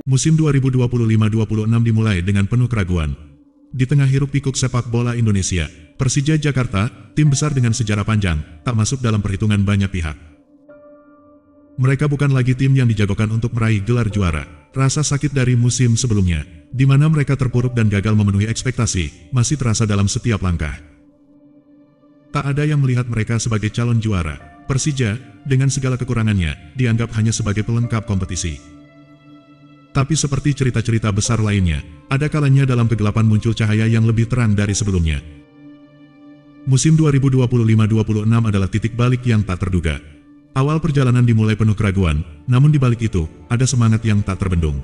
Musim 2025-26 dimulai dengan penuh keraguan. Di tengah hiruk-pikuk sepak bola Indonesia, Persija Jakarta, tim besar dengan sejarah panjang, tak masuk dalam perhitungan banyak pihak. Mereka bukan lagi tim yang dijagokan untuk meraih gelar juara. Rasa sakit dari musim sebelumnya, di mana mereka terpuruk dan gagal memenuhi ekspektasi, masih terasa dalam setiap langkah. Tak ada yang melihat mereka sebagai calon juara. Persija, dengan segala kekurangannya, dianggap hanya sebagai pelengkap kompetisi. Tapi seperti cerita-cerita besar lainnya, ada kalanya dalam kegelapan muncul cahaya yang lebih terang dari sebelumnya. Musim 2025-26 adalah titik balik yang tak terduga. Awal perjalanan dimulai penuh keraguan, namun di balik itu, ada semangat yang tak terbendung.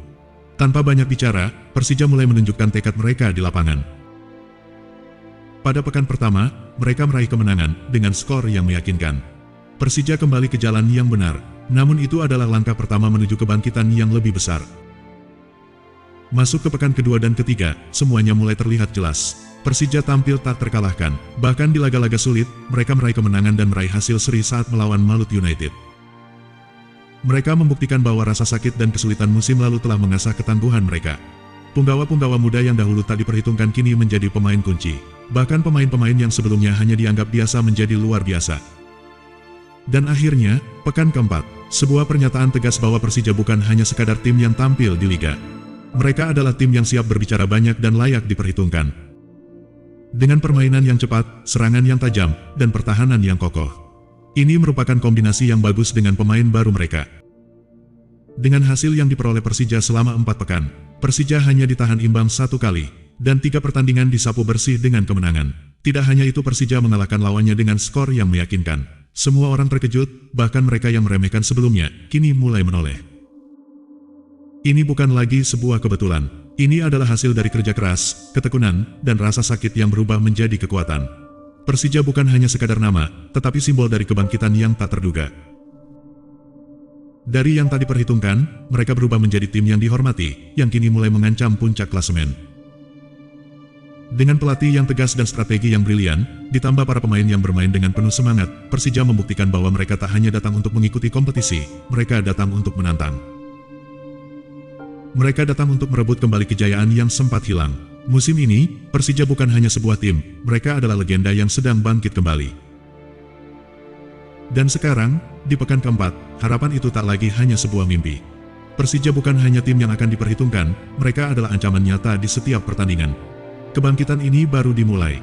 Tanpa banyak bicara, Persija mulai menunjukkan tekad mereka di lapangan. Pada pekan pertama, mereka meraih kemenangan dengan skor yang meyakinkan. Persija kembali ke jalan yang benar, namun itu adalah langkah pertama menuju kebangkitan yang lebih besar. Masuk ke pekan kedua dan ketiga, semuanya mulai terlihat jelas. Persija tampil tak terkalahkan, bahkan di laga-laga sulit, mereka meraih kemenangan dan meraih hasil seri saat melawan Malut United. Mereka membuktikan bahwa rasa sakit dan kesulitan musim lalu telah mengasah ketangguhan mereka. Punggawa-punggawa muda yang dahulu tak diperhitungkan kini menjadi pemain kunci. Bahkan pemain-pemain yang sebelumnya hanya dianggap biasa menjadi luar biasa. Dan akhirnya, pekan keempat, sebuah pernyataan tegas bahwa Persija bukan hanya sekadar tim yang tampil di liga. Mereka adalah tim yang siap berbicara banyak dan layak diperhitungkan. Dengan permainan yang cepat, serangan yang tajam, dan pertahanan yang kokoh. Ini merupakan kombinasi yang bagus dengan pemain baru mereka. Dengan hasil yang diperoleh Persija selama 4 pekan, Persija hanya ditahan imbang 1 kali, dan 3 pertandingan disapu bersih dengan kemenangan. Tidak hanya itu, Persija mengalahkan lawannya dengan skor yang meyakinkan. Semua orang terkejut, bahkan mereka yang meremehkan sebelumnya, kini mulai menoleh. Ini bukan lagi sebuah kebetulan. Ini adalah hasil dari kerja keras, ketekunan, dan rasa sakit yang berubah menjadi kekuatan. Persija bukan hanya sekadar nama, tetapi simbol dari kebangkitan yang tak terduga. Dari yang tak diperhitungkan, mereka berubah menjadi tim yang dihormati, yang kini mulai mengancam puncak klasemen. Dengan pelatih yang tegas dan strategi yang brilian, ditambah para pemain yang bermain dengan penuh semangat, Persija membuktikan bahwa mereka tak hanya datang untuk mengikuti kompetisi, mereka datang untuk menantang. Mereka datang untuk merebut kembali kejayaan yang sempat hilang. Musim ini, Persija bukan hanya sebuah tim, mereka adalah legenda yang sedang bangkit kembali. Dan sekarang, di pekan keempat, harapan itu tak lagi hanya sebuah mimpi. Persija bukan hanya tim yang akan diperhitungkan, mereka adalah ancaman nyata di setiap pertandingan. Kebangkitan ini baru dimulai.